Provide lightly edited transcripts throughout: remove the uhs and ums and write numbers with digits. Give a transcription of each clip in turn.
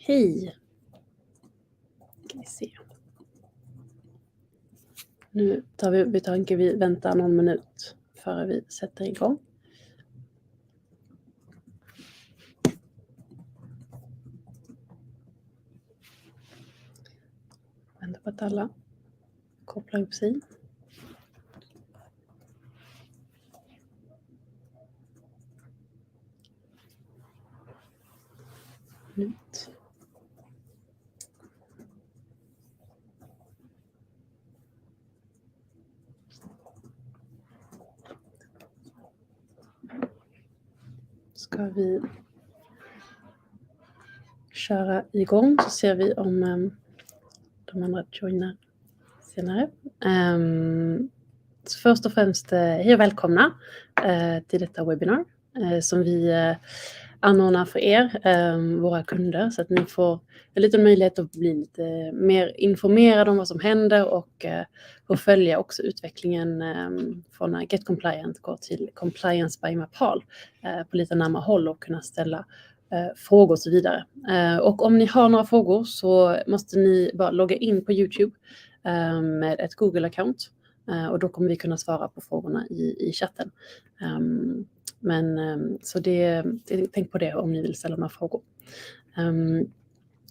Hej. Ska vi se. Nu tar vi väntar någon minut före vi sätter igång. Vänta på att alla kopplar upp sig. Minut. Ska vi köra igång så ser vi om de andra joinar senare. Så först och främst hej och välkomna till detta webbinar som vi anordnar för er, våra kunder, så att ni får en liten möjlighet att bli lite mer informerade om vad som händer och följa också utvecklingen från när GetCompliant går till Compliance by MAPAL på lite närmare håll och kunna ställa frågor och så vidare. Och om ni har några frågor så måste ni bara logga in på YouTube med ett Google-account och då kommer vi kunna svara på frågorna i chatten. Så tänk på det om ni vill ställa några frågor.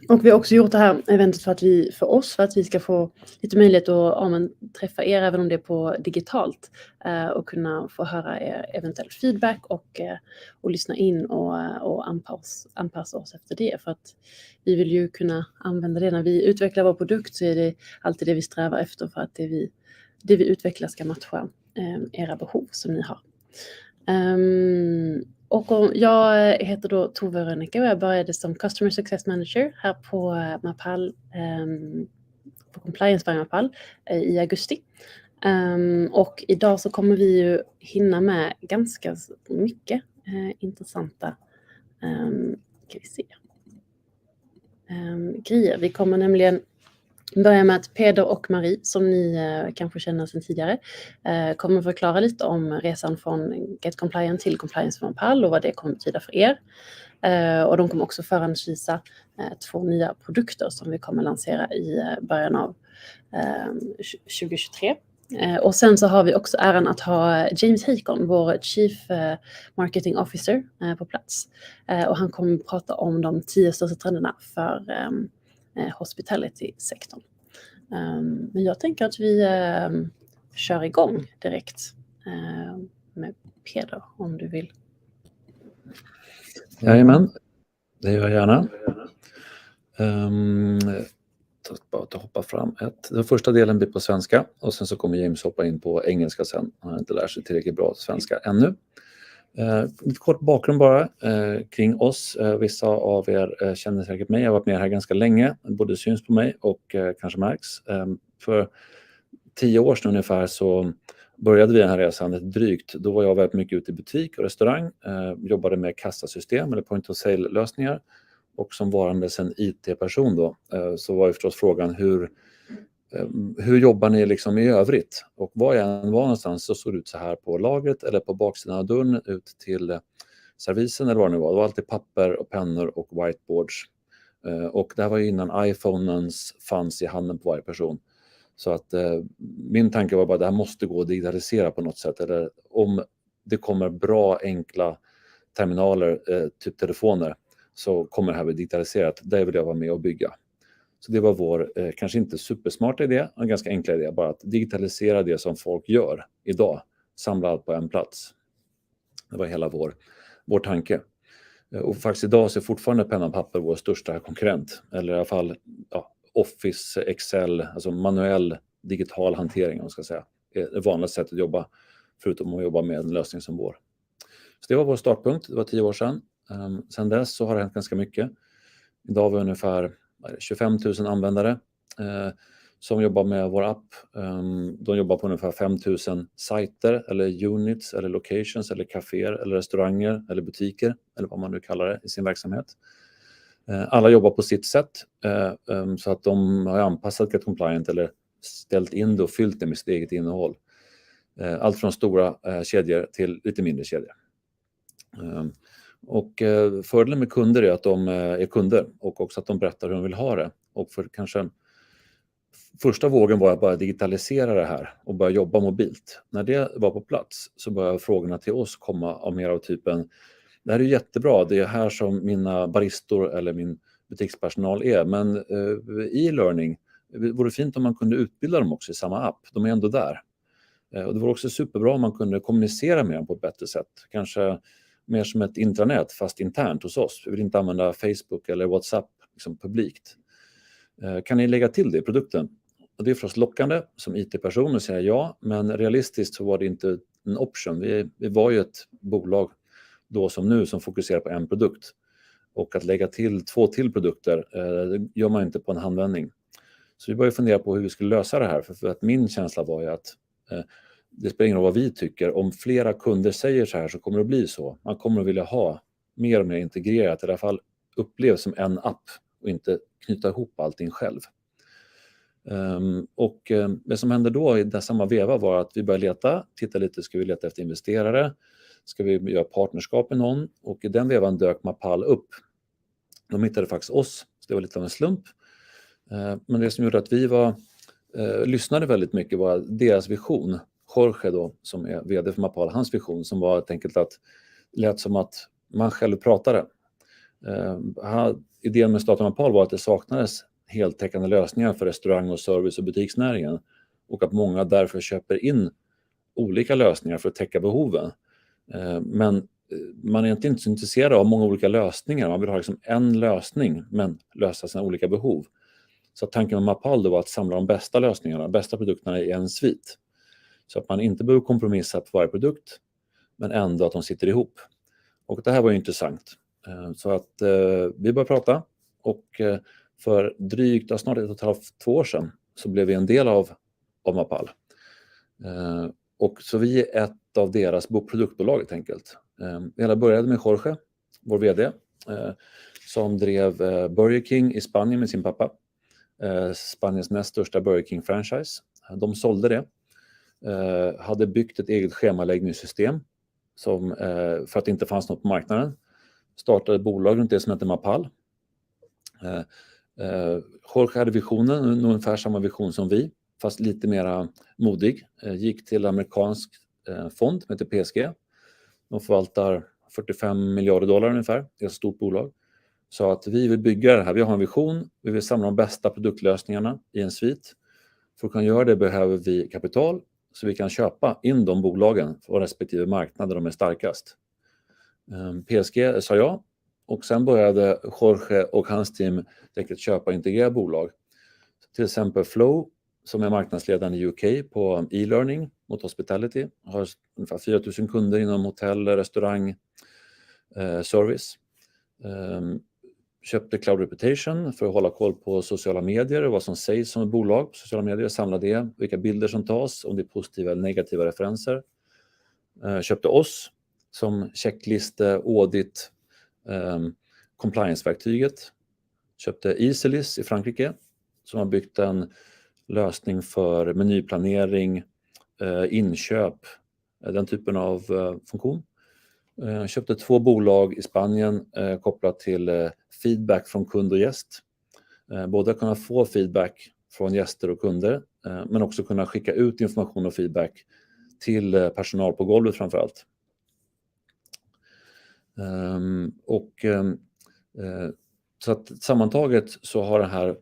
Och vi har också gjort det här eventet för att vi ska få lite möjlighet att träffa er även om det är på digitalt och kunna få höra er eventuell feedback och lyssna in och anpassa oss efter det. För att vi vill ju kunna använda det när vi utvecklar vår produkt, så är det alltid det vi strävar efter för att det vi utvecklar ska matcha era behov som ni har. Och jag heter då Tove Rönnicke och jag började som Customer Success Manager här på MAPAL, på Compliance by MAPAL i augusti. Och idag så kommer vi ju hinna med ganska mycket intressanta grejer. Vi kommer nämligen börja med att Peder och Marie, som ni kanske känner sedan tidigare, kommer förklara lite om resan från GetCompliant till Compliance from MAPAL och vad det kommer betyda för er. Och de kommer också förhandsvisa 2 nya produkter som vi kommer lansera i början av 2023. Och sen så har vi också äran att ha James Hakon, vår Chief Marketing Officer, på plats. Och han kommer prata om de 10 största trenderna för hospitality-sektorn. Men jag tänker att vi kör igång direkt med Peder, om du vill. Jajamän, det gör jag gärna. Bara att hoppa fram Den första delen blir på svenska och sen så kommer James hoppa in på engelska sen. Han har inte lärt sig tillräckligt bra svenska ännu. Lite kort bakgrund bara kring oss. Vissa av er känner säkert mig. Jag har varit med här ganska länge. Både syns på mig och kanske märks. För 10 år sedan ungefär så började vi den här resan drygt. Då var jag väldigt mycket ute i butik och restaurang. Jobbade med kassasystem eller point of sale-lösningar. Och som varandes en IT-person då så var ju förstås frågan hur jobbar ni liksom i övrigt? Och var jag än var någonstans så såg det ut så här på lagret eller på baksidan av dörren ut till servisen eller vad det nu var. Det var alltid papper och pennor och whiteboards. Och det här var ju innan iPhonens fanns i handen på varje person. Så att min tanke var bara att det här måste gå att digitalisera på något sätt. Eller om det kommer bra enkla terminaler, typ telefoner, så kommer det här bli digitaliserat. Det vill jag vara med och bygga. Så det var vår, kanske inte supersmarta idé, en ganska enkla idé. Bara att digitalisera det som folk gör idag. Samla allt på en plats. Det var hela vår tanke. Och faktiskt idag så är fortfarande penna och papper vår största konkurrent. Eller i alla fall Office, Excel, alltså manuell digital hantering om man ska säga. Det är ett vanligt sätt att jobba, förutom att jobba med en lösning som vår. Så det var vår startpunkt, det var 10 år sedan. Sen dess så har det hänt ganska mycket. Idag har vi ungefär 25 000 användare som jobbar med vår app. De jobbar på ungefär 5 000 sajter eller units eller locations eller kaféer eller restauranger eller butiker eller vad man nu kallar det i sin verksamhet. Alla jobbar på sitt sätt så att de har anpassat GetCompliant eller ställt in det och fyllt det med sitt eget innehåll. Allt från stora kedjor till lite mindre kedjor. Och fördelen med kunder är att de är kunder och också att de berättar hur de vill ha det. Och för kanske första vågen var att bara digitalisera det här och börja jobba mobilt. När det var på plats så började frågorna till oss komma av mer av typen: det här är jättebra, det är här som mina baristor eller min butikspersonal är, men e-learning, vore det fint om man kunde utbilda dem också i samma app, de är ändå där. Och det var också superbra om man kunde kommunicera med dem på ett bättre sätt, kanske mer som ett intranät fast internt hos oss. Vi vill inte använda Facebook eller WhatsApp liksom publikt. Kan ni lägga till det i produkten? Och det är förstås lockande som IT-person att säga ja, men realistiskt så var det inte en option. Vi var ju ett bolag då som nu som fokuserar på en produkt. Och att lägga till 2 till produkter det gör man inte på en handvändning. Så vi började fundera på hur vi skulle lösa det här. För att min känsla var ju att det spelar ingen roll vad vi tycker. Om flera kunder säger så här så kommer det att bli så. Man kommer att vilja ha mer och mer integrerat. I alla fall upplevs som en app och inte knyta ihop allting själv. Och det som hände då i den samma veva var att vi började titta lite, ska vi leta efter investerare? Ska vi göra partnerskap med någon? Och i den vevan dök MAPAL upp. De hittade faktiskt oss, så det var lite av en slump. Men det som gjorde att vi lyssnade väldigt mycket var deras vision. Jorge då, som är vd för MAPAL, hans vision som var helt enkelt att det lät som att man själv pratade. Idén med starten av MAPAL var att det saknades heltäckande lösningar för restaurang- och service- och butiksnäringen och att många därför köper in olika lösningar för att täcka behoven. Men man är inte så intresserad av många olika lösningar. Man vill ha liksom en lösning men lösa sina olika behov. Så tanken med MAPAL var att samla de bästa lösningarna, de bästa produkterna i en svit. Så att man inte behöver kompromissa på varje produkt men ändå att de sitter ihop. Och det här var ju intressant. Så att vi började prata och för drygt, snart 1,5-2 år sedan så blev vi en del av MAPAL. Och så vi är ett av deras produktbolag helt enkelt. Hela började med Jorge, vår vd, som drev Burger King i Spanien med sin pappa. Spaniens näst största Burger King-franchise. De sålde det. Hade byggt ett eget schemaläggningssystem som, för att det inte fanns något på marknaden. Startade ett bolag runt det som heter MAPAL. Jorge hade visionen, ungefär samma vision som vi, fast lite mer modig. Gick till amerikansk fond som heter PSG. De förvaltar $45 miljarder ungefär. Det är ett stort bolag. Så att vi vill bygga det här. Vi har en vision. Vi vill samla de bästa produktlösningarna i en svit. För att kunna göra det behöver vi kapital så vi kan köpa in de bolagen på respektive marknad där de är starkast. PSG sa ja. Och sen började Jorge och hans team köpa och integrera bolag. Till exempel Flow, som är marknadsledaren i UK på e-learning mot hospitality. Har ungefär 4 000 kunder inom hotell, restaurang, service. Köpte Cloud Reputation för att hålla koll på sociala medier och vad som sägs som ett bolag på sociala medier. Samla det, vilka bilder som tas, om det är positiva eller negativa referenser. Köpte oss som checkliste, audit, compliance-verktyget. Köpte Easylist i Frankrike som har byggt en lösning för menyplanering, inköp, den typen av funktion. Köpte 2 bolag i Spanien kopplat till feedback från kund och gäst. Både kunna få feedback från gäster och kunder men också kunna skicka ut information och feedback till personal på golvet framförallt. Så att sammantaget så har det här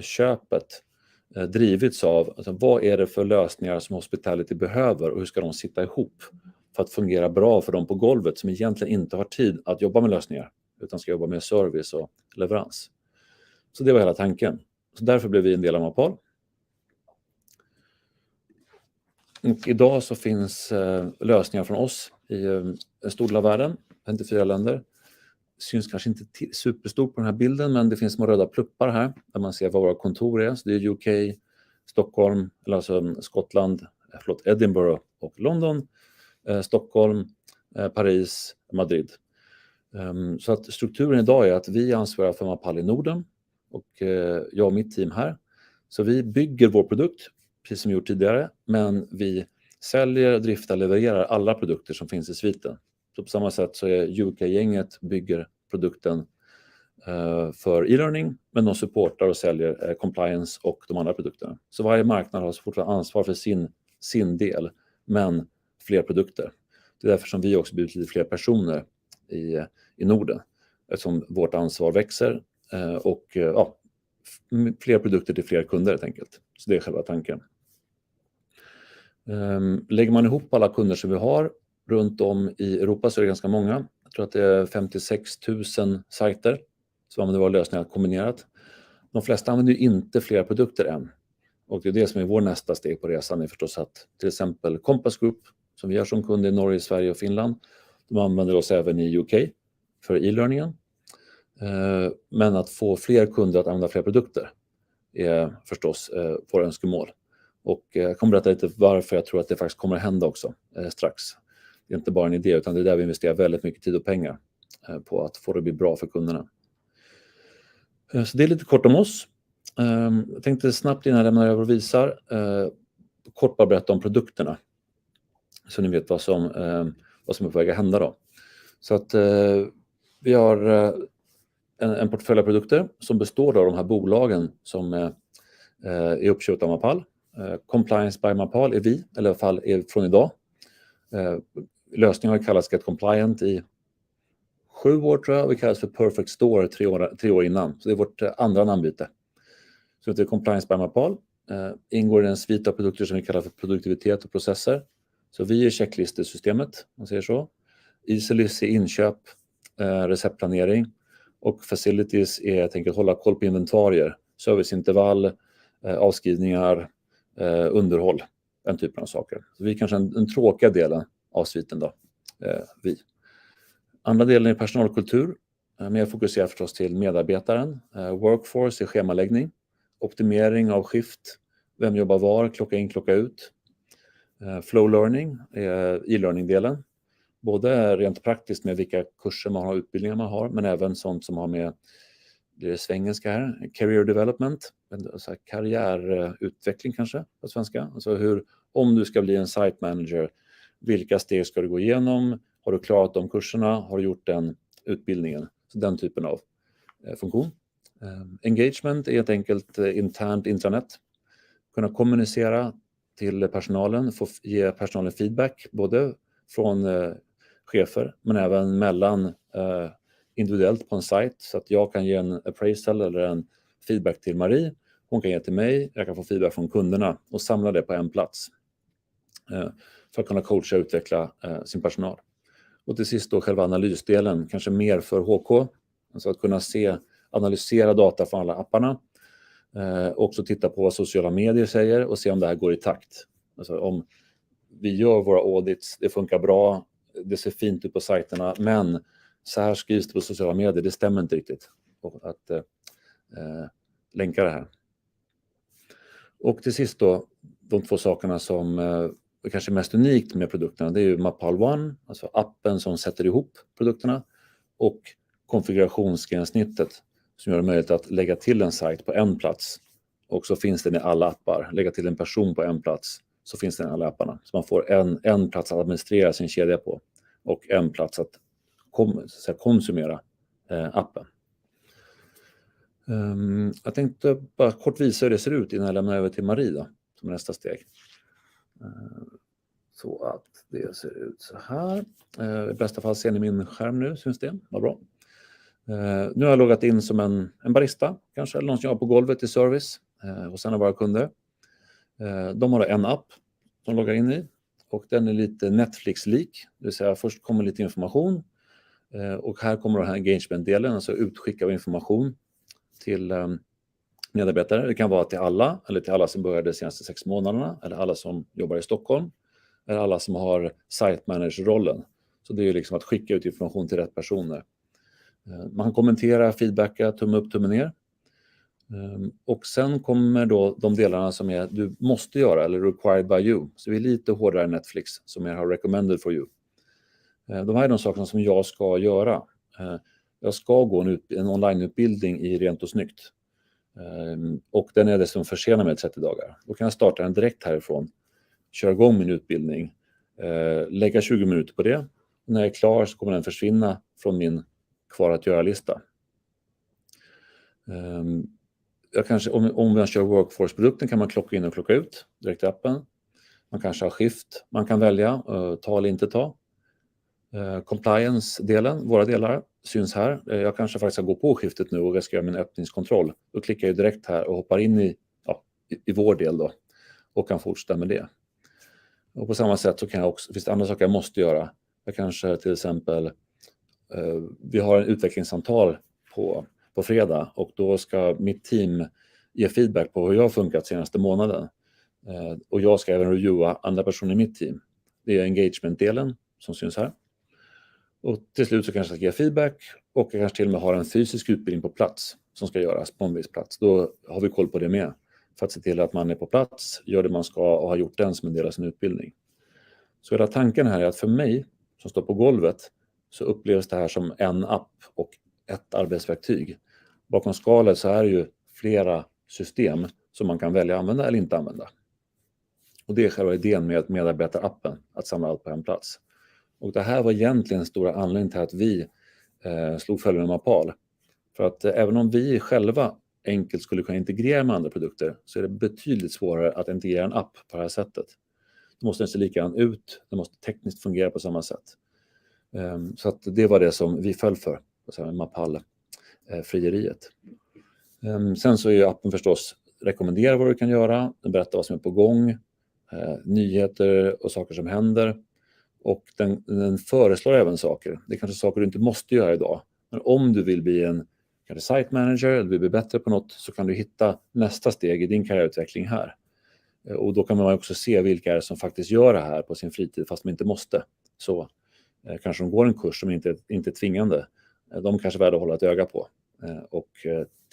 köpet drivits av alltså, vad är det för lösningar som hospitality behöver och hur ska de sitta ihop för att fungera bra för dem på golvet som egentligen inte har tid att jobba med lösningar utan ska jobba med service och leverans. Så det var hela tanken. Så därför blev vi en del av MAPAL. Och idag så finns lösningar från oss i en stor del av världen, 54 länder. Syns kanske inte superstort på den här bilden men det finns små röda pluppar här där man ser var våra kontor är. Så det är UK, Stockholm, eller alltså Skottland, Edinburgh och London, Stockholm, Paris, Madrid. Så att strukturen idag är att vi ansvarar för MAPAL i Norden och jag och mitt team här. Så vi bygger vår produkt precis som vi gjort tidigare men vi säljer, driftar, levererar alla produkter som finns i sviten. Så på samma sätt så är UK-gänget bygger produkten för e-learning, men de supportar och säljer compliance och de andra produkterna. Så varje marknad har fortfarande ansvar för sin del, men fler produkter. Det är därför som vi också blivit lite fler personer i Norden, eftersom vårt ansvar växer och fler produkter till fler kunder helt enkelt. Så det är själva tanken. Lägger man ihop alla kunder som vi har runt om i Europa så är det ganska många. Jag tror att det är 56 000 sajter som använder våra lösningar kombinerat. De flesta använder ju inte fler produkter än. Och det är det som är vår nästa steg på resan, är förstås att till exempel Compass Group, som vi har som kund i Norge, Sverige och Finland, de använder oss även i UK för e-learningen. Men att få fler kunder att använda fler produkter är förstås våra önskemål. Och jag kommer berätta lite varför jag tror att det faktiskt kommer att hända också strax. Det är inte bara en idé, utan det är där vi investerar väldigt mycket tid och pengar på att få det att bli bra för kunderna. Så det är lite kort om oss. Jag tänkte snabbt innan jag lämnar över och visar kort bara berätta om produkterna. Så ni vet vad som är på väg att hända då. Så att vi har en portfölj av produkter som består av de här bolagen som är uppköpta av MAPAL. Compliance by MAPAL är vi, eller i alla fall är från idag. Lösningen har kallats GetCompliant i 7 år tror jag. Vi kallas för Perfect Store 3 år innan. Så det är vårt andra namnbyte. Så det är Compliance by MAPAL. Ingår i en svit av produkter som vi kallar för produktivitet och processer. Så vi är checklistesystemet, man säger så. Easy inköp, receptplanering och facilities är helt enkelt hålla koll på inventarier, serviceintervall, avskrivningar, underhåll, den typen av saker. Så vi är kanske en tråkiga delen av sviten då, vi. Andra delen är personalkultur, mer fokuserat förstås till medarbetaren. Workforce är schemaläggning, optimering av skift, vem jobbar var, klocka in, klocka ut. Flow learning är e-learning-delen. Både rent praktiskt med vilka kurser man har, utbildningar man har, men även sånt som har med, det är svengelska här, career development, alltså karriärutveckling kanske på svenska. Alltså om du ska bli en site manager, vilka steg ska du gå igenom? Har du klarat de kurserna? Har du gjort den utbildningen? Så den typen av funktion. Engagement är helt enkelt internt intranet. Kunna kommunicera till personalen, få ge personalen feedback både från chefer men även mellan individuellt på en sajt, så att jag kan ge en appraisal eller en feedback till Marie, hon kan ge till mig, jag kan få feedback från kunderna och samla det på en plats för att kunna coacha och utveckla sin personal. Och till sist då själva analysdelen, kanske mer för HK, alltså att kunna analysera data från alla apparna, också titta på vad sociala medier säger och se om det här går i takt. Alltså om vi gör våra audits, det funkar bra, det ser fint ut på sajterna, men så här skrivs det på sociala medier, det stämmer inte riktigt. Och att länka det här. Och till sist då, de 2 sakerna som är kanske mest unikt med produkterna, det är ju MAPAL One, alltså appen som sätter ihop produkterna, och konfigurationsgränssnittet som gör det möjligt att lägga till en sajt på en plats. Och så finns den i alla appar. Lägga till en person på en plats, så finns den i alla apparna. Så man får en plats att administrera sin kedja på och en plats att konsumera appen. Jag tänkte bara kort visa hur det ser ut innan jag lämnar över till Marie då, som nästa steg. Så att det ser ut så här. I bästa fall ser ni min skärm nu, syns det? Vad bra. Nu har jag loggat in som en barista kanske, eller någon som jobbar på golvet i service hos en av våra kunder. De har en app som loggar in i och den är lite Netflix-lik. Det vill säga först kommer lite information och här kommer den här engagement-delen, alltså utskick av information till medarbetare. Det kan vara till alla, eller till alla som började de senaste 6 månaderna, eller alla som jobbar i Stockholm, eller alla som har site manager-rollen. Så det är ju liksom att skicka ut information till rätt personer. Man kan kommentera, feedbacka, tumme upp, tumme ner. Och sen kommer då de delarna som är du måste göra eller required by you. Så vi är lite hårdare än Netflix som är har recommended for you. De här är de sakerna som jag ska göra. Jag ska gå en onlineutbildning i rent och snyggt. Och den är dessutom försenad med 30 dagar. Då kan jag starta den direkt härifrån. Köra igång min utbildning. Lägga 20 minuter på det. när jag är klar så kommer den försvinna från min kvar att göra-lista. Om man kör Workforce-produkten kan man klocka in och klocka ut direkt i appen. Man kanske har skift, man kan välja ta eller inte ta. Compliance-delen, våra delar, syns här. Jag kanske faktiskt ska gå på skiftet nu och jag ska göra min öppningskontroll. Då klickar jag direkt här och hoppar in i vår del då och kan fortsätta med det. Och på samma sätt så kan jag också, finns det andra saker jag måste göra. Jag kanske till exempel, vi har en utvecklingssamtal på fredag och då ska mitt team ge feedback på hur jag har funkat senaste månaden. Och jag ska även reviewa andra personer i mitt team. Det är engagement-delen som syns här. Och till slut så kanske jag ska ge feedback och jag kanske till och med har en fysisk utbildning på plats som ska göras på en viss plats. Då har vi koll på det med för att se till att man är på plats, gör det man ska och har gjort den som en del av sin utbildning. Så hela tanken här är att för mig som står på golvet så upplevs det här som en app och ett arbetsverktyg. Bakom skalet så är det ju flera system som man kan välja att använda eller inte använda. Och det är själva idén med medarbetarappen, att samla allt på en plats. Och det här var egentligen stora anledningen till att vi slog följe med MAPAL. För att även om vi själva enkelt skulle kunna integrera med andra produkter så är det betydligt svårare att integrera en app på det här sättet. Då måste den se likadan ut, den måste tekniskt fungera på samma sätt. Så att det var det som vi föll för, MAPAL-frieriet. Sen så är ju appen förstås rekommenderar vad du kan göra, den berättar vad som är på gång, nyheter och saker som händer. Och den föreslår även saker. Det är kanske saker du inte måste göra idag. Men om du vill bli en site manager eller vill bli bättre på något så kan du hitta nästa steg i din karriärutveckling här. Och då kan man också se vilka är det som faktiskt gör det här på sin fritid fast de inte måste. Så kanske de går en kurs som inte är tvingande. De kanske är värda att hålla ett öga på. Och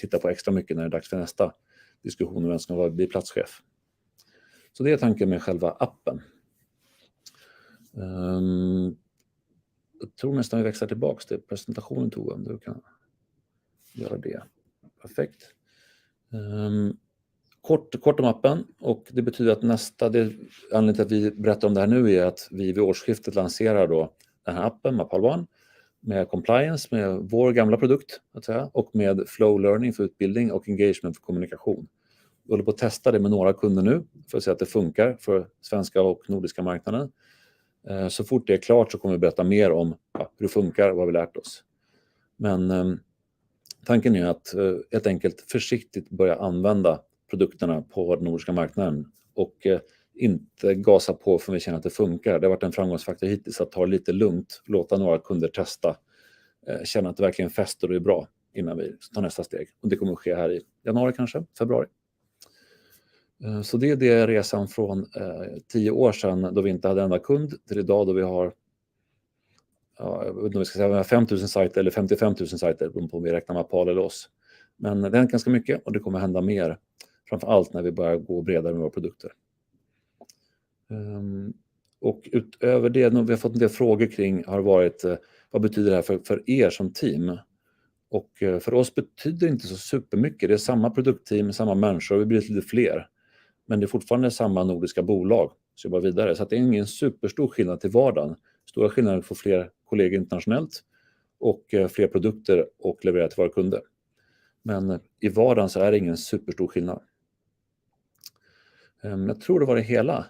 titta på extra mycket när det är dags för nästa diskussion om vem ska bli platschef. Så det är tanken med själva appen. Jag tror nästan vi växlar tillbaka till presentationen om du kan göra det. Perfekt. Kort om appen och det betyder att anledningen till att vi berättar om det här nu är att vi vid årsskiftet lanserar då den här appen MAPAL One med compliance med vår gamla produkt att säga, och med flow learning för utbildning och engagement för kommunikation. Vi håller på att testa det med några kunder nu för att se att det funkar för svenska och nordiska marknaden. Så fort det är klart så kommer vi berätta mer om hur det funkar och vad vi lärt oss. Men tanken är att helt enkelt försiktigt börja använda produkterna på den nordiska marknaden och inte gasa på för vi känner att det funkar. Det har varit en framgångsfaktor hittills att ta det lite lugnt, låta några kunder testa, känna att det verkligen fäster och är bra innan vi tar nästa steg. Och det kommer att ske här i januari kanske, februari. Så det är det resan från 10 år sedan då vi inte hade enda kund till idag då vi har jag vet inte om vi ska säga 5 000 sajter eller 55 000 sajter beroende på om vi räknar MAPAL eller oss. Men det har hänt ganska mycket och det kommer hända mer. Framförallt när vi börjar gå bredare med våra produkter. Och utöver det, vi har fått en del frågor kring har varit vad betyder det här för er som team? Och för oss betyder det inte så supermycket. Det är samma produktteam, samma människor och vi blir lite fler. Men det är fortfarande samma nordiska bolag som jobbar vidare. Så att det är ingen superstor skillnad till vardagen. Stora skillnader för fler kollegor internationellt och fler produkter och leverera till våra kunder. Men i vardagen så är det ingen superstor skillnad. Jag tror det var det hela.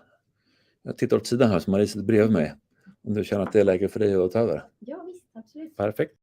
Jag tittar åt sidan här som Marie sitter bredvid mig. Om du känner att det är läge för dig att ta över. Ja, visst, absolut. Perfekt.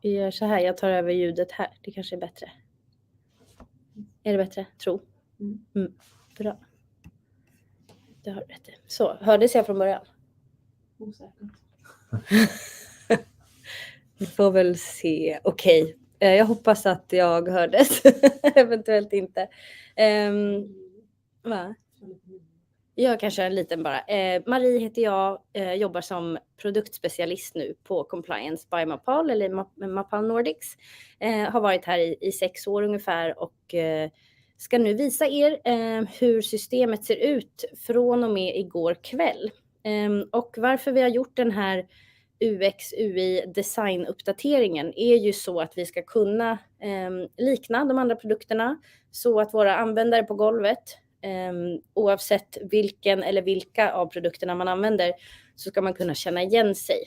Vi gör så här, jag tar över ljudet här. Det kanske är bättre. Är det bättre? Tro. Bra. Det har du rätt i. Så, hördes jag från början? Osäkert. Vi får väl se. Okej. Jag hoppas att jag hördes. Eventuellt inte. Va? Jag kan köra en liten bara. Marie heter jag. Jobbar som produktspecialist nu på Compliance by MAPAL eller MAPAL Nordics. Har varit här i 6 år ungefär och ska nu visa er hur systemet ser ut från och med igår kväll. Och varför vi har gjort den här UX, UI designuppdateringen är ju så att vi ska kunna likna de andra produkterna så att våra användare på golvet, oavsett vilken eller vilka av produkterna man använder, så ska man kunna känna igen sig.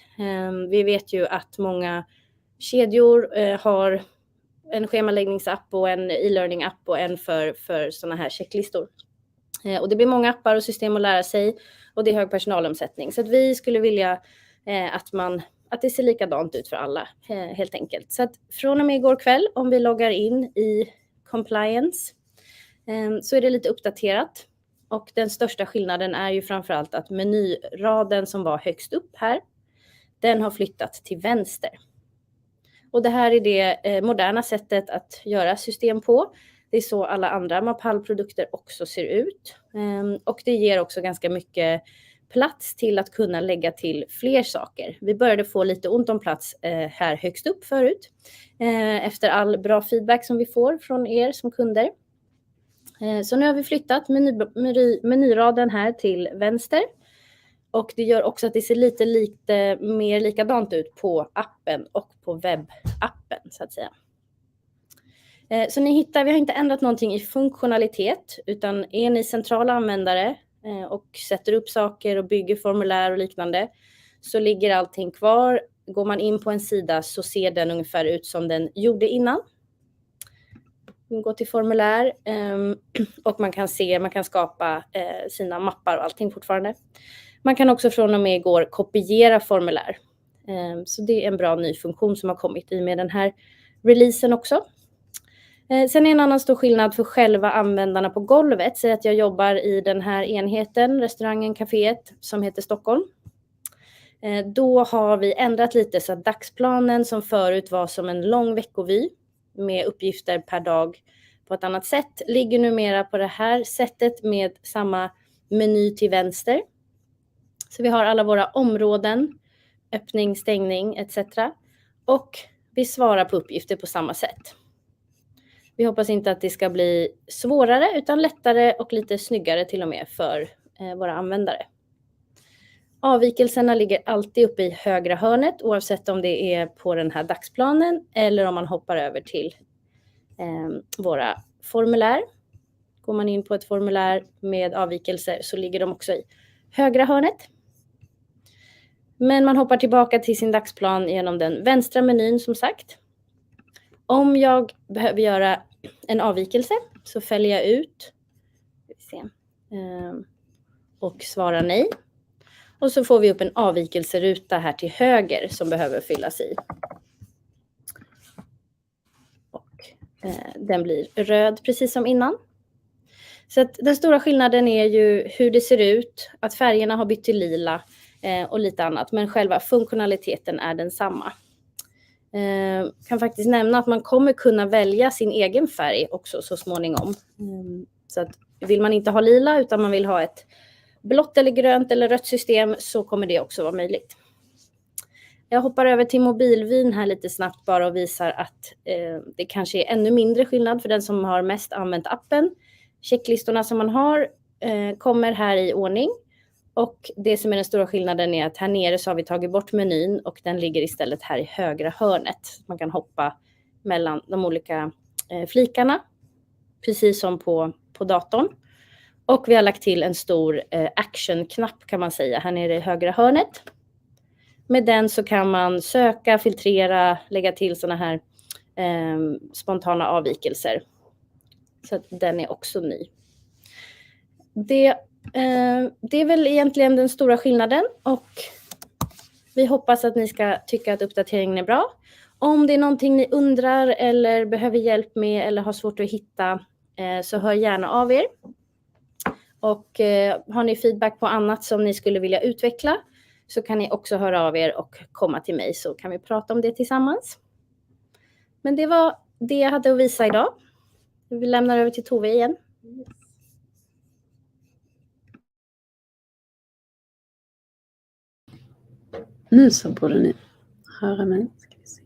Vi vet ju att många kedjor har en schemaläggningsapp och en e-learning-app och en för sådana här checklistor. Och det blir många appar och system att lära sig och det är hög personalomsättning. Så att vi skulle vilja att det ser likadant ut för alla helt enkelt. Så att från och med igår kväll, om vi loggar in i Compliance, så är det lite uppdaterat. Och den största skillnaden är ju framförallt att menyraden som var högst upp här, den har flyttat till vänster. Och det här är det moderna sättet att göra system på. Det är så alla andra MAPAL-produkter också ser ut. Och det ger också ganska mycket plats till att kunna lägga till fler saker. Vi började få lite ont om plats här högst upp förut. Efter all bra feedback som vi får från er som kunder. Så nu har vi flyttat menyraden här till vänster. Och det gör också att det ser lite mer likadant ut på appen och på webbappen så att säga. Så ni vi har inte ändrat någonting i funktionalitet, utan är ni centrala användare och sätter upp saker och bygger formulär och liknande, så ligger allting kvar. Går man in på en sida så ser den ungefär ut som den gjorde innan. Gå till formulär och man kan skapa sina mappar och allting fortfarande. Man kan också från och med igår kopiera formulär. Så det är en bra ny funktion som har kommit i med den här releasen också. Sen är en annan stor skillnad för själva användarna på golvet. Säg att jag jobbar i den här enheten, restaurangen, kaféet som heter Stockholm. Då har vi ändrat lite så att dagsplanen som förut var som en lång veckovy med uppgifter per dag på ett annat sätt ligger numera på det här sättet med samma meny till vänster. Så vi har alla våra områden, öppning, stängning etc. Och vi svarar på uppgifter på samma sätt. Vi hoppas inte att det ska bli svårare utan lättare och lite snyggare till och med för våra användare. Avvikelserna ligger alltid uppe i högra hörnet oavsett om det är på den här dagsplanen eller om man hoppar över till våra formulär. Går man in på ett formulär med avvikelser så ligger de också i högra hörnet. Men man hoppar tillbaka till sin dagsplan genom den vänstra menyn som sagt. Om jag behöver göra en avvikelse så fäller jag ut och svarar nej. Och så får vi upp en avvikelseruta här till höger som behöver fyllas i. Och den blir röd precis som innan. Så att den stora skillnaden är ju hur det ser ut, att färgerna har bytt till lila och lite annat. Men själva funktionaliteten är densamma. Kan faktiskt nämna att man kommer kunna välja sin egen färg också så småningom. Så att vill man inte ha lila utan man vill ha ett blått eller grönt eller rött system så kommer det också vara möjligt. Jag hoppar över till mobilvyn här lite snabbt bara och visar att det kanske är ännu mindre skillnad för den som har mest använt appen. Checklistorna som man har kommer här i ordning. Och det som är den stora skillnaden är att här nere så har vi tagit bort menyn och den ligger istället här i högra hörnet. Man kan hoppa mellan de olika flikarna, precis som på datorn. Och vi har lagt till en stor action-knapp kan man säga här nere i högra hörnet. Med den så kan man söka, filtrera, lägga till sådana här spontana avvikelser. Så att den är också ny. Det är väl egentligen den stora skillnaden och vi hoppas att ni ska tycka att uppdateringen är bra. Om det är någonting ni undrar eller behöver hjälp med eller har svårt att hitta, så hör gärna av er. Och har ni feedback på annat som ni skulle vilja utveckla, så kan ni också höra av er och komma till mig, så kan vi prata om det tillsammans. Men det var det jag hade att visa idag. Vi lämnar över till Tove igen. Nu så borde ni höra mig. Ska vi se.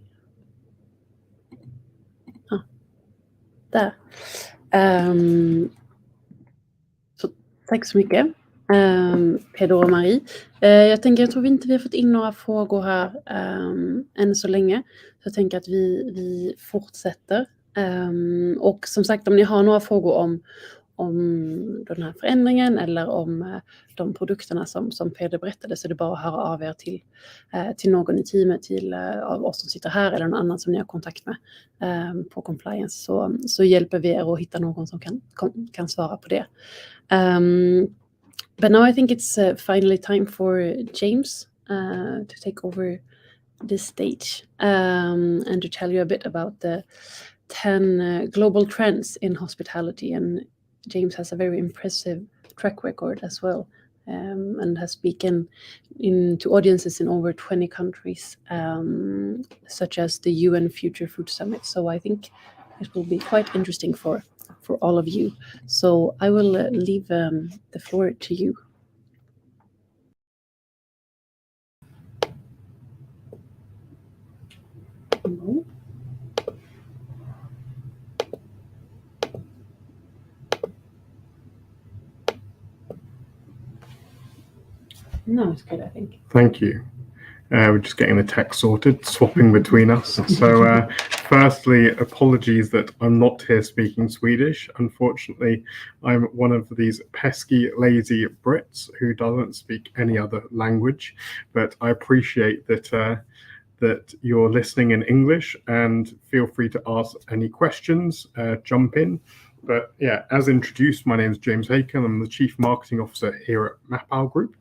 Ja, där. Så, tack så mycket. Peder och Marie. Jag tror inte vi har fått in några frågor här än så länge. Så jag tänker att vi fortsätter. Och som sagt, om ni har några frågor om den här förändringen eller om de produkterna som Peder berättade, så är det bara att höra av er till någon i teamet, till av oss som sitter här eller någon annan som ni har kontakt med på compliance, så hjälper vi er att hitta någon som kan svara på det. But now I think it's finally time for James to take over this stage and to tell you a bit about the 10 global trends in hospitality. And James has a very impressive track record as well, and has spoken to audiences in over 20 countries, such as the UN Future Food Summit. So I think it will be quite interesting for all of you. So I will leave the floor to you. No, it's good, I think. Thank you. We're just getting the text sorted, swapping between us. So firstly, apologies that I'm not here speaking Swedish. Unfortunately, I'm one of these pesky, lazy Brits who doesn't speak any other language. But I appreciate that you're listening in English, and feel free to ask any questions, jump in. But yeah, as introduced, my name is James Haken. I'm the Chief Marketing Officer here at MAPAL Group.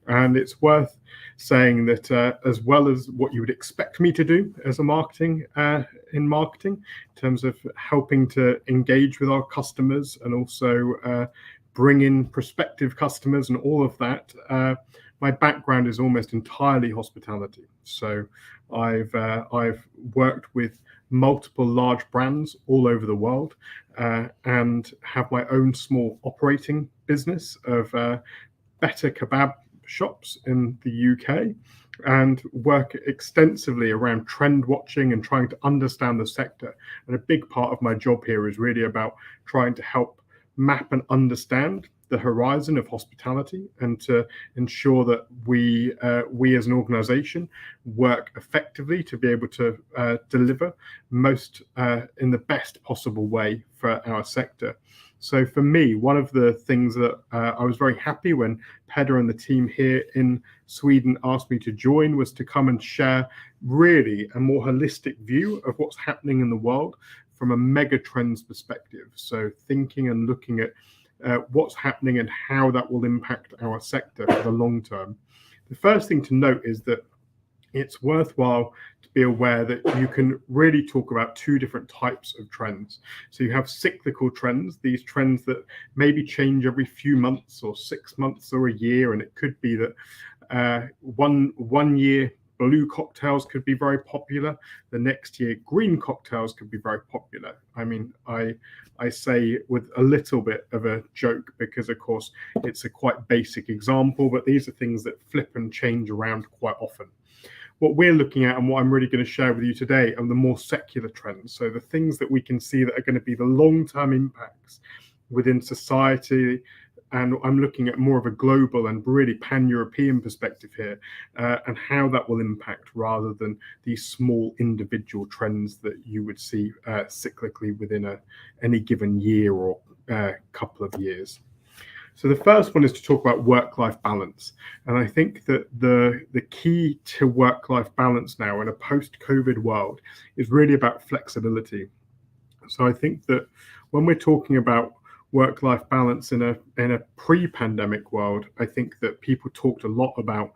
And it's worth saying that as well as what you would expect me to do as a in marketing, in terms of helping to engage with our customers and also bring in prospective customers and all of that, my background is almost entirely hospitality. So I've worked with multiple large brands all over the world, and have my own small operating business of better kebab shops in the UK, and work extensively around trend watching and trying to understand the sector. And a big part of my job here is really about trying to help map and understand the horizon of hospitality, and to ensure that we as an organization work effectively to be able to deliver most in the best possible way for our sector. So for me, one of the things that I was very happy when Peder and the team here in Sweden asked me to join was to come and share really a more holistic view of what's happening in the world from a mega trends perspective. So thinking and looking at what's happening and how that will impact our sector for the long term. The first thing to note is that it's worthwhile to be aware that you can really talk about two different types of trends. So you have cyclical trends, these trends that maybe change every few months or 6 months or a year. And it could be that one year blue cocktails could be very popular. The next year green cocktails could be very popular. I mean, I say with a little bit of a joke, because of course it's a quite basic example, but these are things that flip and change around quite often. What we're looking at and what I'm really going to share with you today are the more secular trends. So the things that we can see that are going to be the long-term impacts within society. And I'm looking at more of a global and really pan-European perspective here, and how that will impact, rather than these small individual trends that you would see cyclically within any given year or couple of years. So the first one is to talk about work-life balance. And I think that the key to work-life balance now in a post-COVID world is really about flexibility. So I think that when we're talking about work-life balance in a pre-pandemic world, I think that people talked a lot about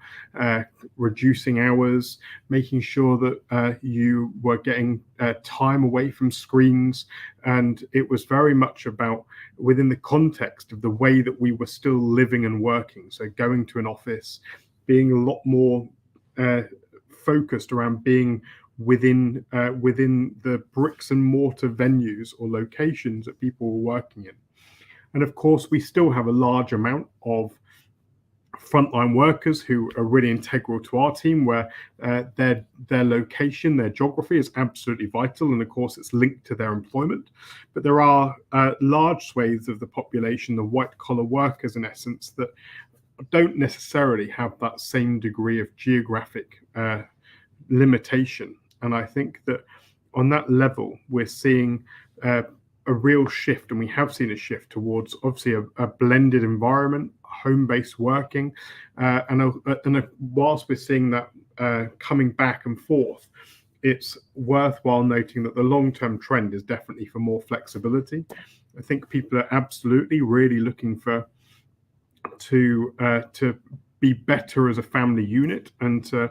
reducing hours, making sure that you were getting time away from screens, and it was very much about within the context of the way that we were still living and working. So going to an office, being a lot more focused around being within the bricks and mortar venues or locations that people were working in. And of course, we still have a large amount of frontline workers who are really integral to our team, where their location, their geography is absolutely vital, and of course it's linked to their employment. But there are large swathes of the population, the white collar workers in essence, that don't necessarily have that same degree of geographic limitation. And I think that on that level, we're seeing a real shift, and we have seen a shift towards obviously a blended environment, home-based working, and whilst we're seeing that coming back and forth, it's worthwhile noting that the long-term trend is definitely for more flexibility. I think people are absolutely really looking to be better as a family unit and to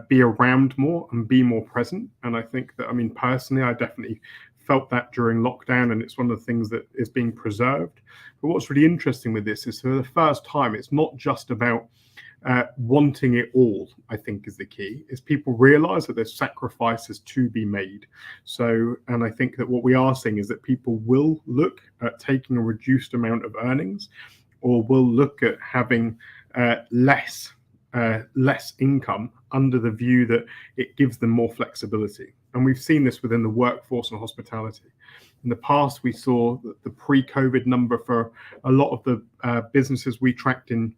be around more and be more present. And I think that, I mean, personally, I definitely felt that during lockdown, and it's one of the things that is being preserved. But what's really interesting with this is for the first time, it's not just about wanting it all, I think is the key, is people realize that there's sacrifices to be made. So, and I think that what we are seeing is that people will look at taking a reduced amount of earnings, or will look at having less income under the view that it gives them more flexibility. And we've seen this within the workforce and hospitality. In the past, we saw that the pre-COVID number for a lot of the businesses we tracked in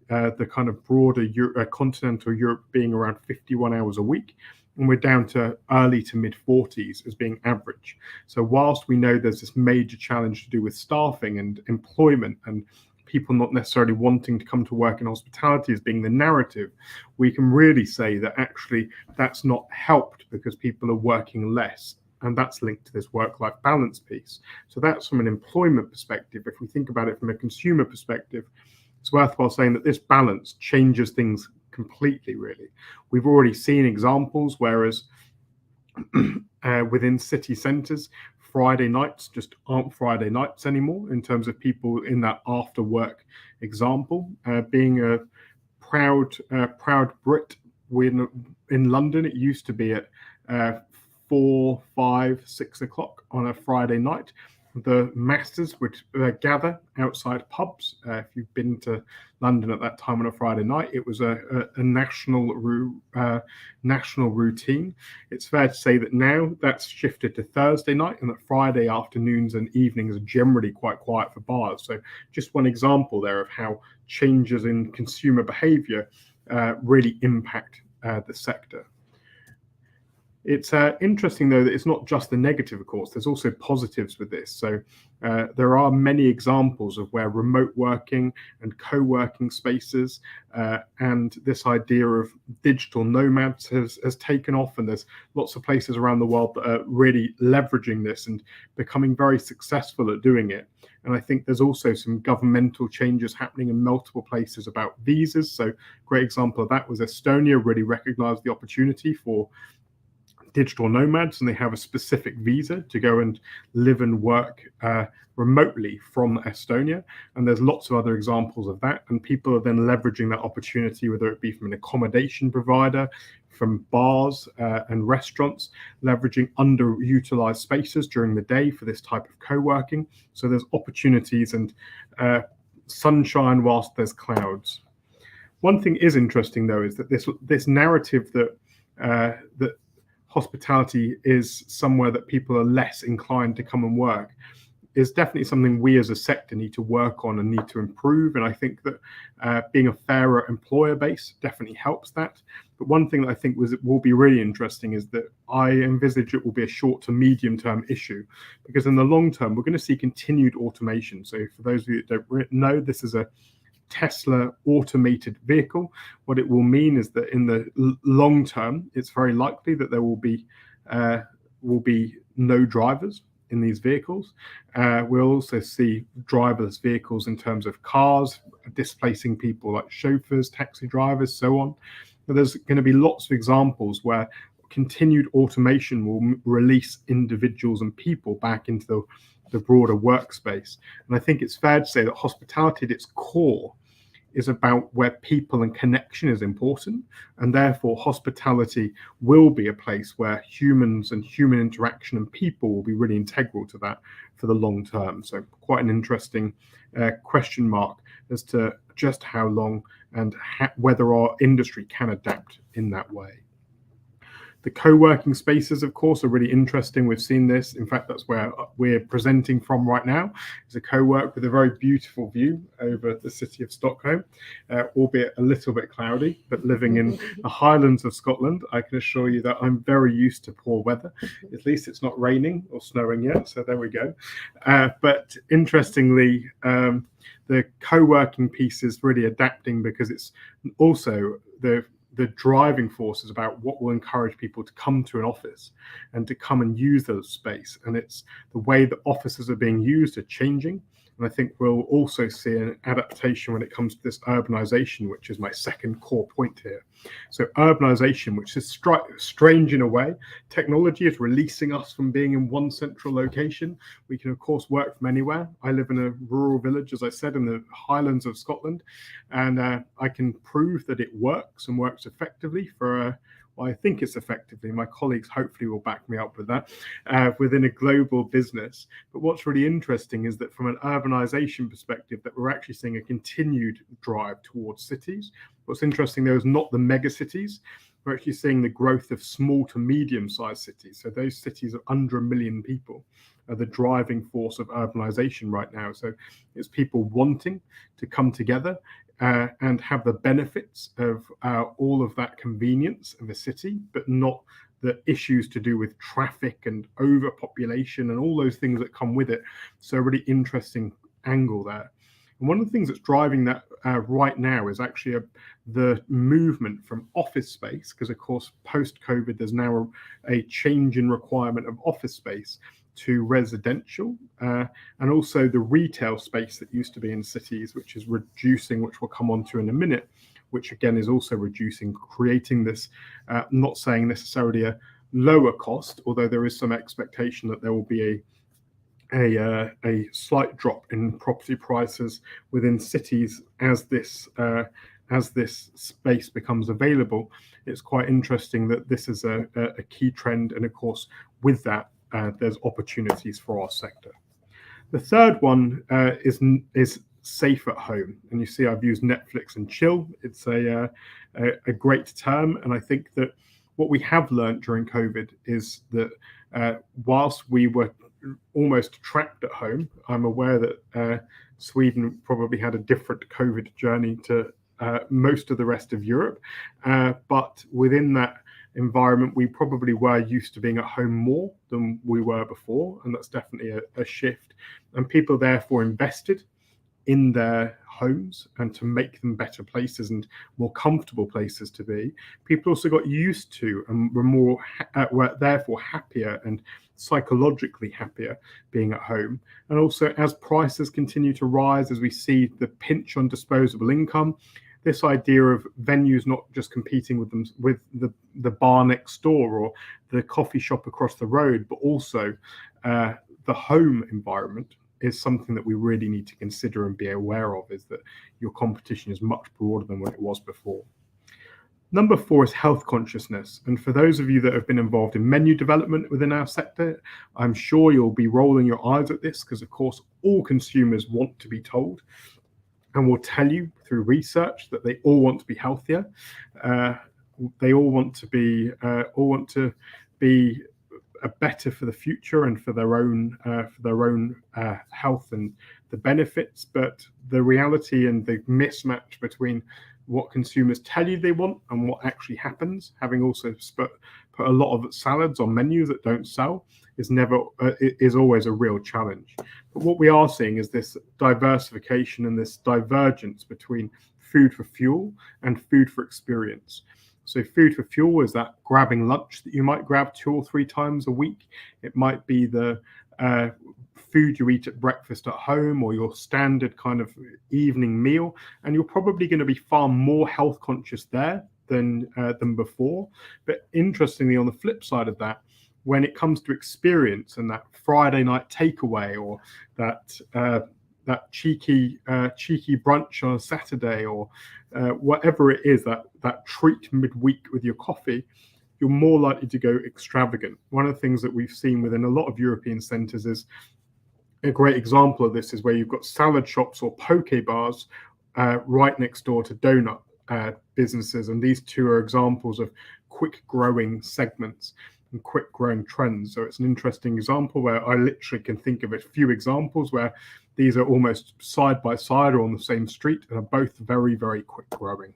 the kind of broader continental Europe being around 51 hours a week. And we're down to early to mid 40s as being average. So whilst we know there's this major challenge to do with staffing and employment and people not necessarily wanting to come to work in hospitality as being the narrative, we can really say that actually that's not helped because people are working less. And that's linked to this work-life balance piece. So that's from an employment perspective. If we think about it from a consumer perspective, it's worthwhile saying that this balance changes things completely, really. We've already seen examples, whereas within city centres, Friday nights just aren't Friday nights anymore in terms of people in that after work example. Being a proud Brit, in London, it used to be at 4, 5, 6 o'clock on a Friday night. The masses would gather outside pubs. If you've been to London at that time on a Friday night, it was a national routine. It's fair to say that now that's shifted to Thursday night, and that Friday afternoons and evenings are generally quite quiet for bars. So just one example there of how changes in consumer behaviour really impact the sector. It's interesting, though, that it's not just the negative, of course. There's also positives with this. So there are many examples of where remote working and co-working spaces and this idea of digital nomads has taken off. And there's lots of places around the world that are really leveraging this and becoming very successful at doing it. And I think there's also some governmental changes happening in multiple places about visas. So great example of that was Estonia really recognized the opportunity for digital nomads, and they have a specific visa to go and live and work remotely from Estonia. And there's lots of other examples of that, and people are then leveraging that opportunity, whether it be from an accommodation provider, from bars and restaurants, leveraging underutilized spaces during the day for this type of co-working. So there's opportunities and sunshine whilst there's clouds. One thing is interesting, though, is that this narrative that hospitality is somewhere that people are less inclined to come and work is definitely something we as a sector need to work on and need to improve. And I think that being a fairer employer base definitely helps that. But one thing that I think will be really interesting is that I envisage it will be a short to medium term issue, because in the long term, we're going to see continued automation. So for those of you that don't know, this is a Tesla automated vehicle. What it will mean is that in the long term, it's very likely that there will be no drivers in these vehicles. We'll also see driverless vehicles in terms of cars displacing people like chauffeurs, taxi drivers, so on. But there's going to be lots of examples where continued automation will release individuals and people back into the broader workspace. And I think it's fair to say that hospitality at its core is about where people and connection is important, and therefore hospitality will be a place where humans and human interaction and people will be really integral to that for the long term. So quite an interesting question mark as to just how long and whether our industry can adapt in that way. The co-working spaces, of course, are really interesting. We've seen this. In fact, that's where we're presenting from right now. It's a co-work with a very beautiful view over the city of Stockholm, albeit a little bit cloudy, but living in the Highlands of Scotland, I can assure you that I'm very used to poor weather. At least it's not raining or snowing yet, so there we go. But interestingly, the co-working piece is really adapting because it's also the driving force is about what will encourage people to come to an office and to come and use the space. And it's the way that offices are being used are changing. And I think we'll also see an adaptation when it comes to this urbanization, which is my second core point here. So urbanization, which is strange in a way. Technology is releasing us from being in one central location. We can, of course, work from anywhere. I live in a rural village, as I said, in the Highlands of Scotland, and I can prove that it works and works effectively for well, I think it's effectively. My colleagues hopefully will back me up with that within a global business. But what's really interesting is that from an urbanization perspective, that we're actually seeing a continued drive towards cities. What's interesting, though, is not the mega cities. We're actually seeing the growth of small to medium-sized cities. So those cities of under 1 million people are the driving force of urbanization right now. So it's people wanting to come together and have the benefits of all of that convenience of a city, but not the issues to do with traffic and overpopulation and all those things that come with it. So a really interesting angle there. And one of the things that's driving that right now is actually the movement from office space, because of course, post-COVID, there's now a change in requirement of office space to residential, and also the retail space that used to be in cities, which is reducing, which we'll come on to in a minute, which again is also reducing, creating this, not saying necessarily a lower cost, although there is some expectation that there will be a slight drop in property prices within cities as this space becomes available. It's quite interesting that this is a key trend, and of course, with that, there's opportunities for our sector. The third one is safe at home, and you see I've used Netflix and chill. It's a great term, and I think that what we have learned during COVID is that whilst we were almost trapped at home, I'm aware that Sweden probably had a different COVID journey to most of the rest of Europe, but within that environment, we probably were used to being at home more than we were before, and that's definitely a shift. And people therefore invested in their homes and to make them better places and more comfortable places to be. People also got used to and were therefore happier and psychologically happier being at home. And also, as prices continue to rise, as we see the pinch on disposable income, this idea of venues not just competing with the bar next door or the coffee shop across the road, but also the home environment is something that we really need to consider and be aware of, is that your competition is much broader than what it was before. Number 4 is health consciousness. And for those of you that have been involved in menu development within our sector, I'm sure you'll be rolling your eyes at this, because of course, all consumers want to be told and will tell you through research that they all want to be healthier. They all want to be better for the future and for their own health and the benefits. But the reality and the mismatch between what consumers tell you they want and what actually happens, having also put a lot of salads on menus that don't sell, is always a real challenge. But what we are seeing is this diversification and this divergence between food for fuel and food for experience. So food for fuel is that grabbing lunch that you might grab 2 or 3 times a week. It might be the food you eat at breakfast at home or your standard kind of evening meal, and you're probably going to be far more health conscious there than before. But interestingly, on the flip side of that, when it comes to experience and that Friday night takeaway or that cheeky brunch on a Saturday or whatever it is, that treat midweek with your coffee, you're more likely to go extravagant. One of the things that we've seen within a lot of European centres is a great example of this is where you've got salad shops or poke bars right next door to donut businesses, and these two are examples of quick growing segments and quick growing trends. So it's an interesting example where I literally can think of a few examples where these are almost side by side or on the same street and are both very, very quick growing.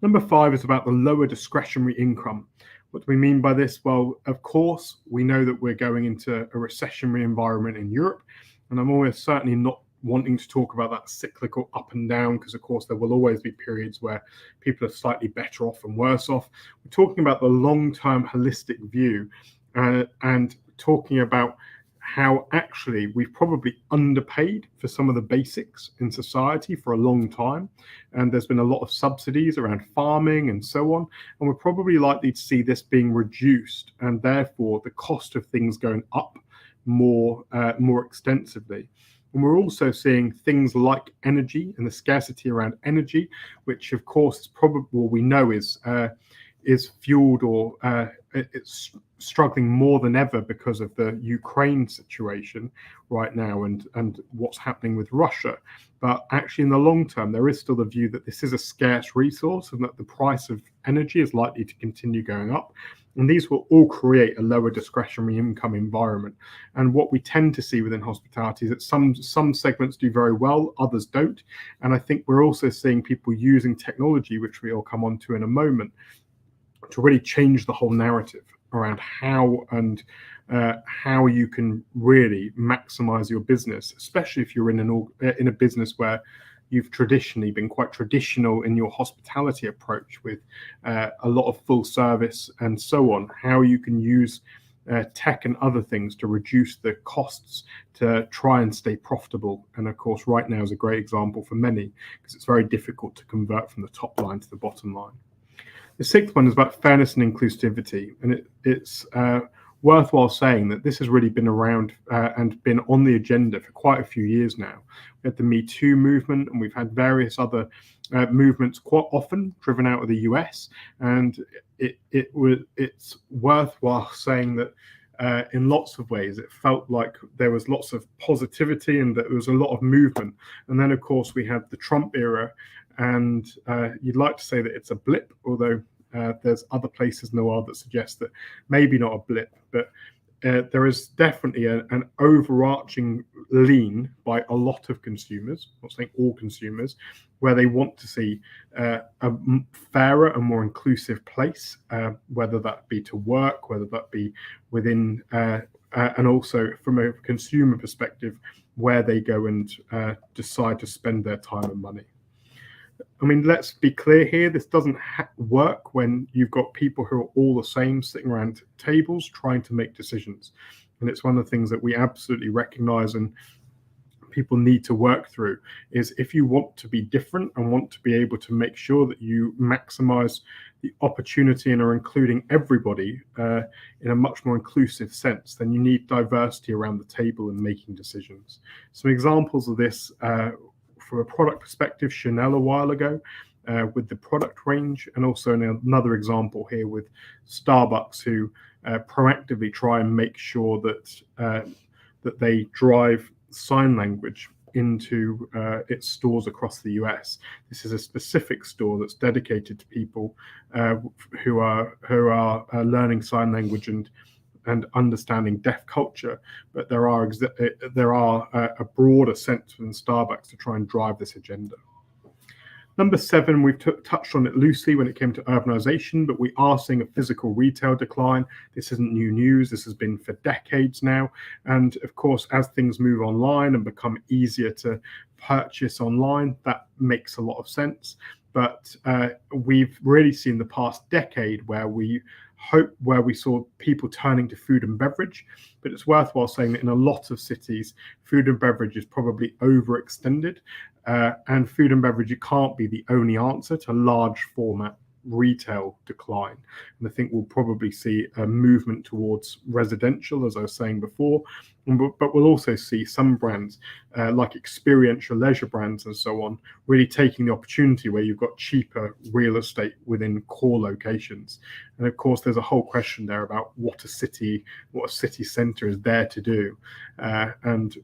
Number 5 is about the lower discretionary income. What do we mean by this? Well, of course, we know that we're going into a recessionary environment in Europe, and I'm always certainly not wanting to talk about that cyclical up and down, because of course there will always be periods where people are slightly better off and worse off. We're talking about the long-term holistic view and talking about how actually we've probably underpaid for some of the basics in society for a long time. And there's been a lot of subsidies around farming and so on. And we're probably likely to see this being reduced and therefore the cost of things going up more extensively. And we're also seeing things like energy and the scarcity around energy, which of course is probably what we know is fueled or it's struggling more than ever because of the Ukraine situation right now and what's happening with Russia. But actually in the long term, there is still the view that this is a scarce resource and that the price of energy is likely to continue going up. And these will all create a lower discretionary income environment. And what we tend to see within hospitality is that some segments do very well, others don't. And I think we're also seeing people using technology, which we'll come on to in a moment, to really change the whole narrative around how you can really maximize your business, especially if you're in a business where you've traditionally been quite traditional in your hospitality approach with a lot of full service and so on, how you can use tech and other things to reduce the costs to try and stay profitable. And of course, right now is a great example for many because it's very difficult to convert from the top line to the bottom line. The 6th one is about fairness and inclusivity, and it's worthwhile saying that this has really been around and been on the agenda for quite a few years now. We had the Me Too movement, and we've had various other movements, quite often driven out of the US. And it's worthwhile saying that in lots of ways, it felt like there was lots of positivity and that there was a lot of movement. And then, of course, we had the Trump era. And you'd like to say that it's a blip, although there's other places in the world that suggest that maybe not a blip, but there is definitely an overarching lean by a lot of consumers, I'm not saying all consumers, where they want to see a fairer and more inclusive place, whether that be to work, whether that be within, and also from a consumer perspective, where they go and decide to spend their time and money. I mean, let's be clear here. This doesn't work when you've got people who are all the same sitting around tables trying to make decisions. And it's one of the things that we absolutely recognize and people need to work through is if you want to be different and want to be able to make sure that you maximize the opportunity and are including everybody in a much more inclusive sense, then you need diversity around the table and making decisions. Some examples of this from a product perspective, Chanel a while ago with the product range, and also another example here with Starbucks, who proactively try and make sure that they drive sign language into its stores across the US. This is a specific store that's dedicated to people who are learning sign language and understanding deaf culture, but there are a broader sense within Starbucks to try and drive this agenda. Number 7, we've touched on it loosely when it came to urbanization, but we are seeing a physical retail decline. This isn't new news. This has been for decades now. And of course, as things move online and become easier to purchase online, that makes a lot of sense. But we've really seen the past decade where we where we saw people turning to food and beverage. But it's worthwhile saying that in a lot of cities, food and beverage is probably overextended, and food and beverage, it can't be the only answer to large format retail decline. And I think we'll probably see a movement towards residential, as I was saying before, but we'll also see some brands like experiential leisure brands and so on really taking the opportunity where you've got cheaper real estate within core locations. And of course there's a whole question there about what a city centre is there to do, and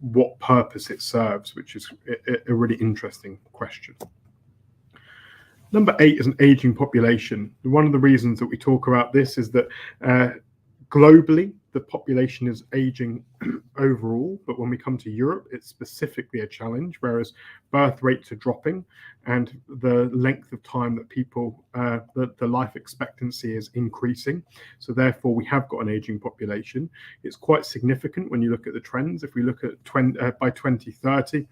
what purpose it serves, which is a really interesting question. Number 8 is an aging population. One of the reasons that we talk about this is that globally, the population is aging overall, but when we come to Europe, it's specifically a challenge, whereas birth rates are dropping and the length of time that people, the life expectancy is increasing. So therefore, we have got an aging population. It's quite significant when you look at the trends. If we look at by 2030,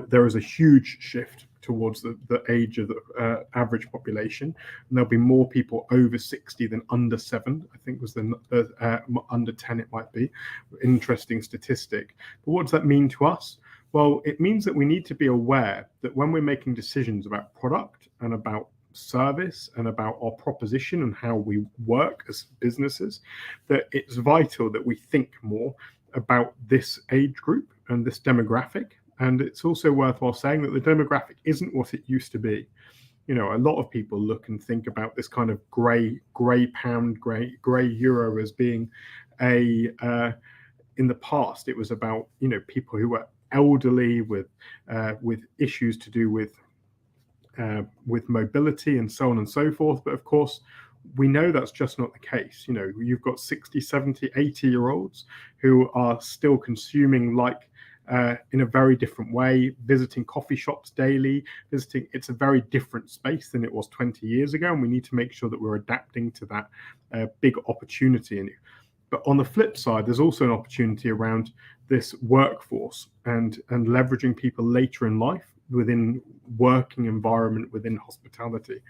there is a huge shift towards the age of the average population, and there'll be more people over 60 than under 7. I think was the under 10 it might be. Interesting statistic. But what does that mean to us? Well, it means that we need to be aware that when we're making decisions about product and about service and about our proposition and how we work as businesses, that it's vital that we think more about this age group and this demographic. And it's also worthwhile saying that the demographic isn't what it used to be. You know, a lot of people look and think about this kind of grey pound, grey euro as being in the past, it was about, you know, people who were elderly with issues to do with mobility and so on and so forth. But of course, we know that's just not the case. You know, you've got 60, 70, 80-year-olds who are still consuming in a very different way, visiting coffee shops daily, it's a very different space than it was 20 years ago, and we need to make sure that we're adapting to that big opportunity in it. But on the flip side, there's also an opportunity around this workforce and leveraging people later in life within working environment, within hospitality.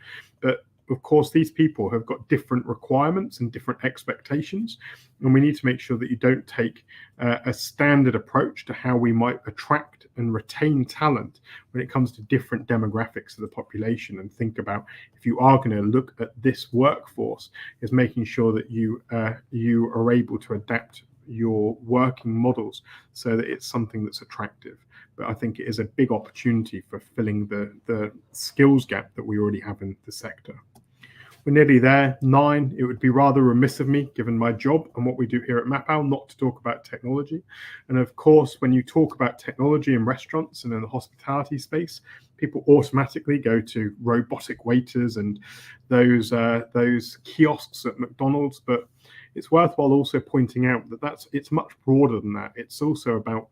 But of course, these people have got different requirements and different expectations, and we need to make sure that you don't take a standard approach to how we might attract and retain talent when it comes to different demographics of the population, and think about, if you are going to look at this workforce, is making sure that you are able to adapt your working models so that it's something that's attractive. But I think it is a big opportunity for filling the skills gap that we already have in the sector. We're nearly there. 9, it would be rather remiss of me, given my job and what we do here at MAPAL, not to talk about technology. And of course, when you talk about technology in restaurants and in the hospitality space, people automatically go to robotic waiters and those kiosks at McDonald's. But it's worthwhile also pointing out that it's much broader than that. It's also about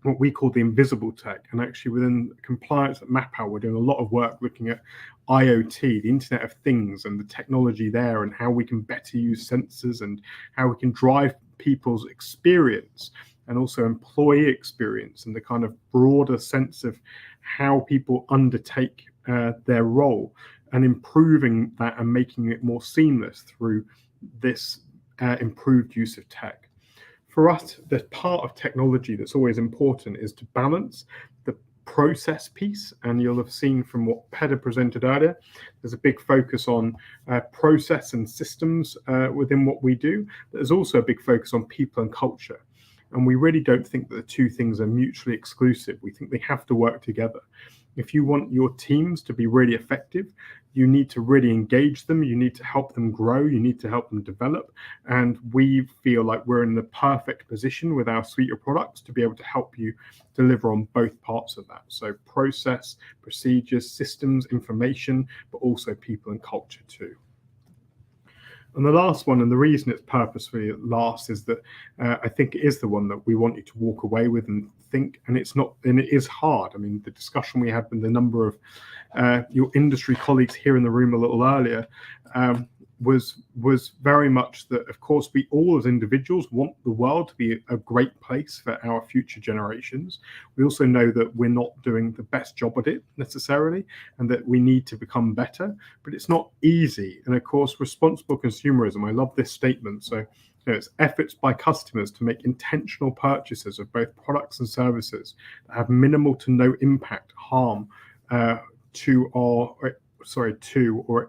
what we call the invisible tech. And actually within compliance at MAPAL, we're doing a lot of work looking at IoT, the Internet of Things, and the technology there, and how we can better use sensors and how we can drive people's experience and also employee experience, and the kind of broader sense of how people undertake their role, and improving that and making it more seamless through this improved use of tech. For us, the part of technology that's always important is to balance the process piece. And you'll have seen from what Peder presented earlier, there's a big focus on process and systems within what we do. There's also a big focus on people and culture. And we really don't think that the two things are mutually exclusive. We think they have to work together. If you want your teams to be really effective, you need to really engage them. You need to help them grow. You need to help them develop. And we feel like we're in the perfect position with our suite of products to be able to help you deliver on both parts of that. So process, procedures, systems, information, but also people and culture too. And the last one, and the reason it's purposefully last, is that I think it is the one that we want you to walk away with and think, and it is hard. I mean, the discussion we had with the number of your industry colleagues here in the room a little earlier, was very much that, of course, we all as individuals want the world to be a great place for our future generations. We also know that we're not doing the best job at it necessarily, and that we need to become better, but it's not easy. And of course, responsible consumerism, I love this statement. So it's efforts by customers to make intentional purchases of both products and services that have minimal to no impact, harm to or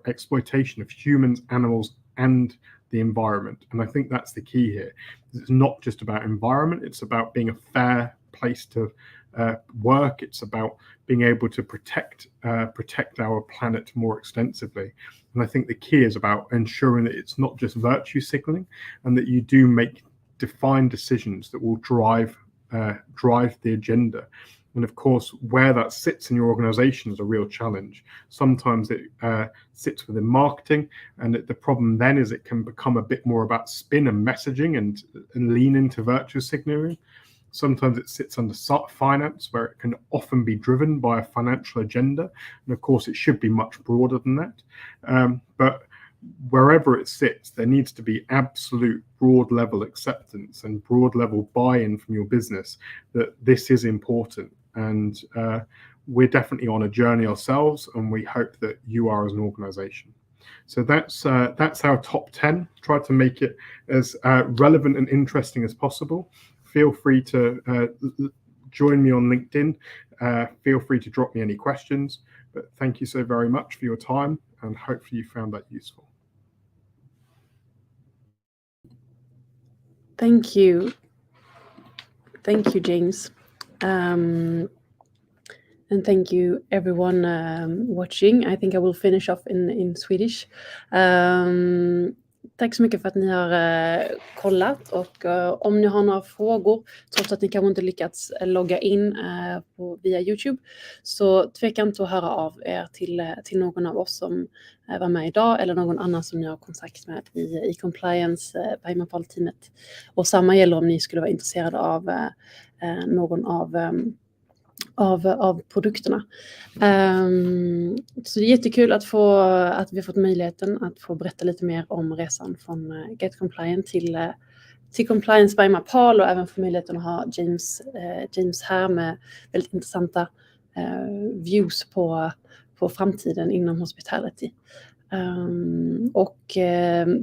exploitation of humans, animals, and the environment. And I think that's the key here. It's not just about environment, it's about being a fair place to work. It's about being able to protect our planet more extensively. And I think the key is about ensuring that it's not just virtue signaling, and that you do make defined decisions that will drive the agenda. And of course, where that sits in your organization is a real challenge. Sometimes it sits within marketing, and the problem then is it can become a bit more about spin and messaging and lean into virtue signaling. Sometimes it sits under finance, where it can often be driven by a financial agenda. And of course, it should be much broader than that. But wherever it sits, there needs to be absolute broad level acceptance and broad level buy-in from your business that this is important. And we're definitely on a journey ourselves, and we hope that you are as an organization. So that's our top 10. Try to make it as relevant and interesting as possible. Feel free to join me on LinkedIn. Feel free to drop me any questions. But thank you so very much for your time, and hopefully you found that useful. Thank you. Thank you, James. And thank you everyone watching. I think I will finish off in Swedish. Tack så mycket för att ni har kollat, och om ni har några frågor, trots att ni kanske inte lyckats logga in via YouTube, så tveka inte att höra av er till någon av oss som var med idag, eller någon annan som ni har kontakt med i Compliance by MAPAL-teamet. Och samma gäller om ni skulle vara intresserade av någon av produkterna. Så det är jättekul att vi har fått möjligheten att få berätta lite mer om resan från GetCompliant till Compliance by MAPAL, och även få möjligheten att ha James här med väldigt intressanta views på framtiden inom hospitality. Och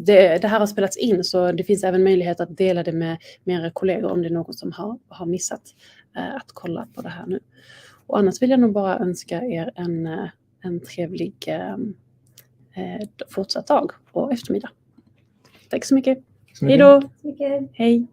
det här har spelats in, så det finns även möjlighet att dela det med era kollegor om det är någon som har missat att kolla på det här nu. Och annars vill jag nog bara önska er en trevlig fortsatt dag och eftermiddag. Tack så mycket. Hej då! Mycket. Hej!